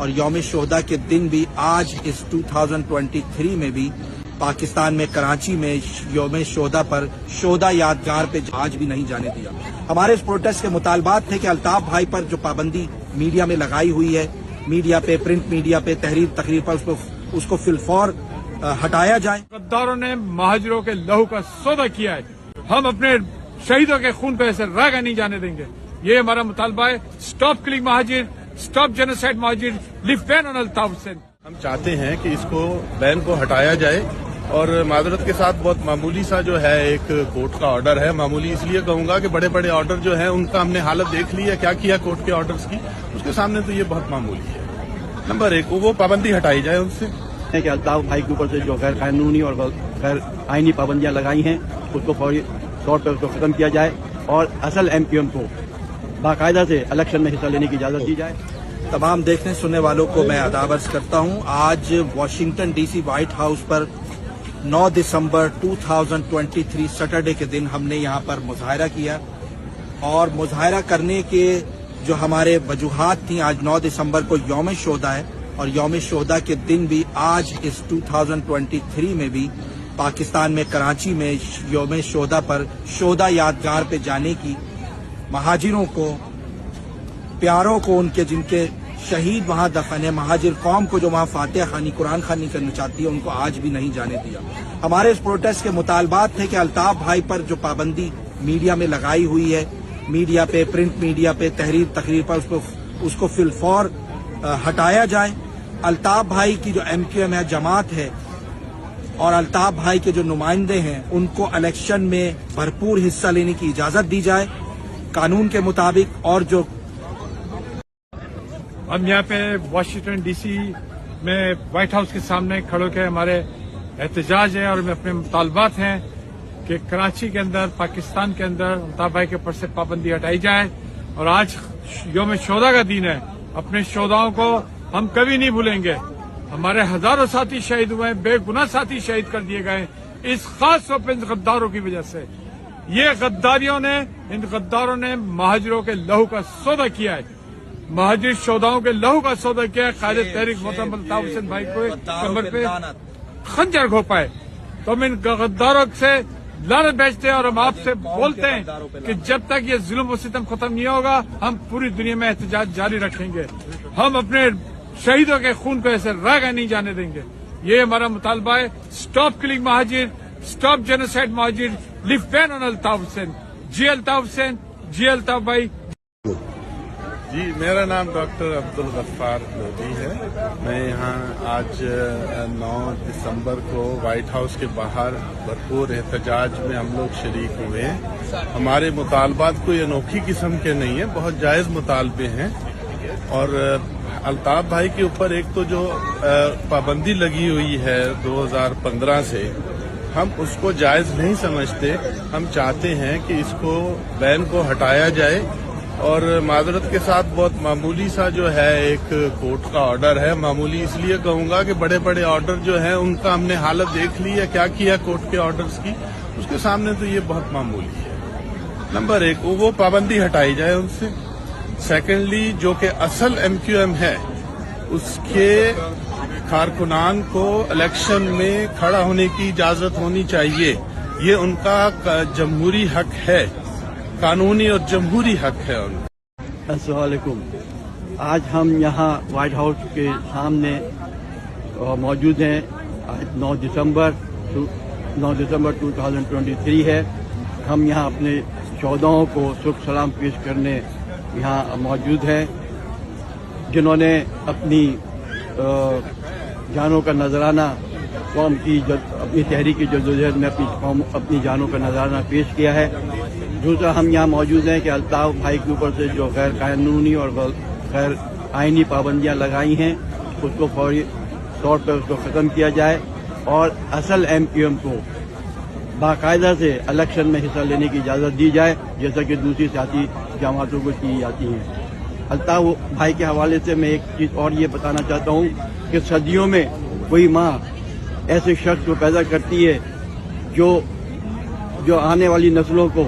اور یوم شہدا کے دن بھی آج اس 2023 میں بھی پاکستان میں کراچی میں یوم شہدا پر شہدا یادگار پہ آج بھی نہیں جانے دیا۔ ہمارے اس پروٹیسٹ کے مطالبات تھے کہ الطاف بھائی پر جو پابندی میڈیا میں لگائی ہوئی ہے، میڈیا پہ، پرنٹ میڈیا پہ، تقریر پر اس کو فی الفور ہٹایا جائے۔ غداروں نے مہاجروں کے لہو کا سودا کیا ہے، ہم اپنے شہیدوں کے خون کو ایسے راگا نہیں جانے دیں گے۔ یہ ہمارا مطالبہ ہے۔ اسٹاپ کلنگ مہاجر، اسٹاپ جینوسائیڈ مہاجر، لیفٹ بین آن الطاف حسین۔ ہم چاہتے ہیں کہ اس کو بین کو ہٹایا جائے، اور معذرت کے ساتھ بہت معمولی سا جو ہے ایک کورٹ کا آرڈر ہے۔ معمولی اس لیے کہوں گا کہ بڑے بڑے آرڈر جو ہیں ان کا ہم نے حالت دیکھ لی ہے، کیا کیا کورٹ کے آرڈرز کی، اس کے سامنے تو یہ بہت معمولی ہے۔ نمبر 1 وہ پابندی ہٹائی جائے ان سے کہ الطاف بھائی کے اوپر سے جو غیر قانونی اور غیر آئینی پابندیاں لگائی ہیں اس کو فوری طور پر اس کو ختم کیا جائے، اور اصل MQM کو باقاعدہ سے الیکشن میں حصہ لینے کی اجازت دی جائے۔ تمام دیکھنے سننے والوں کو میں آداب عرض کرتا ہوں۔ آج واشنگٹن DC وائٹ ہاؤس پر 9 دسمبر 2023 سیٹرڈے کے دن ہم نے یہاں پر مظاہرہ کیا، اور مظاہرہ کرنے کے جو ہمارے وجوہات تھیں، آج 9 دسمبر کو یوم شہدا ہے، اور یوم شہدا کے دن بھی آج اس 2023 میں بھی پاکستان میں کراچی میں یوم شہدا پر شہدا یادگار پہ جانے کی، مہاجروں کو، پیاروں کو، ان کے جن کے شہید وہاں دفن ہے، مہاجر قوم کو جو وہاں فاتحہ خوانی، قرآن خوانی کرنا چاہتی ہے، ان کو آج بھی نہیں جانے دیا۔ ہمارے اس پروٹیسٹ کے مطالبات تھے کہ الطاف بھائی پر جو پابندی میڈیا میں لگائی ہوئی ہے، میڈیا پہ، پرنٹ میڈیا پہ، تقریر پر اس کو فی الفور ہٹایا جائے۔ الطاف بھائی کی جو MQM ہے، جماعت ہے، اور الطاف بھائی کے جو نمائندے ہیں، ان کو الیکشن میں بھرپور حصہ لینے کی اجازت دی جائے قانون کے مطابق۔ اور جو ہم یہاں پہ واشنگٹن DC میں وائٹ ہاؤس کے سامنے کھڑے کے ہمارے احتجاج ہے، اور ہمیں اپنے مطالبات ہیں کہ کراچی کے اندر، پاکستان کے اندر الطاف بھائی کے اوپر سے پابندی ہٹائی جائے۔ اور آج یوم شہدا کا دن ہے، اپنے شہداؤں کو ہم کبھی نہیں بھولیں گے۔ ہمارے ہزاروں ساتھی شہید ہوئے ہیں، بے گناہ ساتھی شہید کر دیے گئے اس خاص طور پہ ان غداروں کی وجہ سے۔ یہ ان غداروں نے مہاجروں کے لہو کا سودا کیا ہے، مہاجر شہداؤں کے لہو کا سودا کیا ہے۔ قائد تحریک محترم الطاف حسین بھائی کو کمر پہ خنجر گھونپا ہے۔ تو ہم ان غداروں سے لعنت بھیجتے ہیں، اور ہم آپ سے بولتے ہیں کہ جب تک یہ ظلم و ستم ختم نہیں ہوگا، ہم پوری دنیا میں احتجاج جاری رکھیں گے۔ ہم اپنے شہیدوں کے خون کو ایسے راگا نہیں جانے دیں گے۔ یہ ہمارا مطالبہ ہے۔ اسٹاپ کلنگ مہاجر، اسٹاپ جینوسائیڈ مہاجر، لیفٹ بین آن الطاف حسین۔ جی الطاف حسین، جی الطاف بھائی۔ جی، میرا نام ڈاکٹر عبدالغفار لودھی ہے۔ میں یہاں آج 9 دسمبر کو وائٹ ہاؤس کے باہر بھرپور احتجاج میں ہم لوگ شریک ہوئے ہیں۔ ہمارے مطالبات کوئی انوکھی قسم کے نہیں ہیں، بہت جائز مطالبے ہیں۔ اور الطاف بھائی کے اوپر ایک تو جو پابندی لگی ہوئی ہے 2015 سے، ہم اس کو جائز نہیں سمجھتے۔ ہم چاہتے ہیں کہ اس کو بین کو ہٹایا جائے، اور معذرت کے ساتھ بہت معمولی سا جو ہے ایک کورٹ کا آرڈر ہے۔ معمولی اس لیے کہوں گا کہ بڑے بڑے آرڈر جو ہیں ان کا ہم نے حالت دیکھ لی ہے، کیا کیا کورٹ کے آرڈرز کی، اس کے سامنے تو یہ بہت معمولی ہے۔ نمبر 1 وہ پابندی ہٹائی جائے ان سے۔ سیکنڈلی جو کہ اصل MQM ہے، اس کے کارکنان کو الیکشن میں کھڑا ہونے کی اجازت ہونی چاہیے۔ یہ ان کا جمہوری حق ہے، قانونی اور جمہوری حق ہے ان کا۔ السلام علیکم۔ آج ہم یہاں وائٹ ہاؤس کے سامنے موجود ہیں۔ آج 9 دسمبر 2023 ہے۔ ہم یہاں اپنے شہداؤں کو سکھ سلام پیش کرنے یہاں موجود ہیں، جنہوں نے اپنی جانوں کا نذرانہ قوم کی اپنی تحریکی جدوجہد میں اپنی جانوں کا نذرانہ پیش کیا ہے۔ دوسرا، ہم یہاں موجود ہیں کہ الطاف بھائی کے اوپر سے جو غیر قانونی اور غیر آئینی پابندیاں لگائی ہیں، اس کو فوری طور پر اس کو ختم کیا جائے، اور اصل MQM کو باقاعدہ سے الیکشن میں حصہ لینے کی اجازت دی جائے، جیسا کہ دوسری سیاسی جماعتوں کو کی جاتی ہیں۔ الطاف بھائی کے حوالے سے میں ایک چیز اور یہ بتانا چاہتا ہوں کہ صدیوں میں کوئی ماں ایسے شخص کو پیدا کرتی ہے جو آنے والی نسلوں کو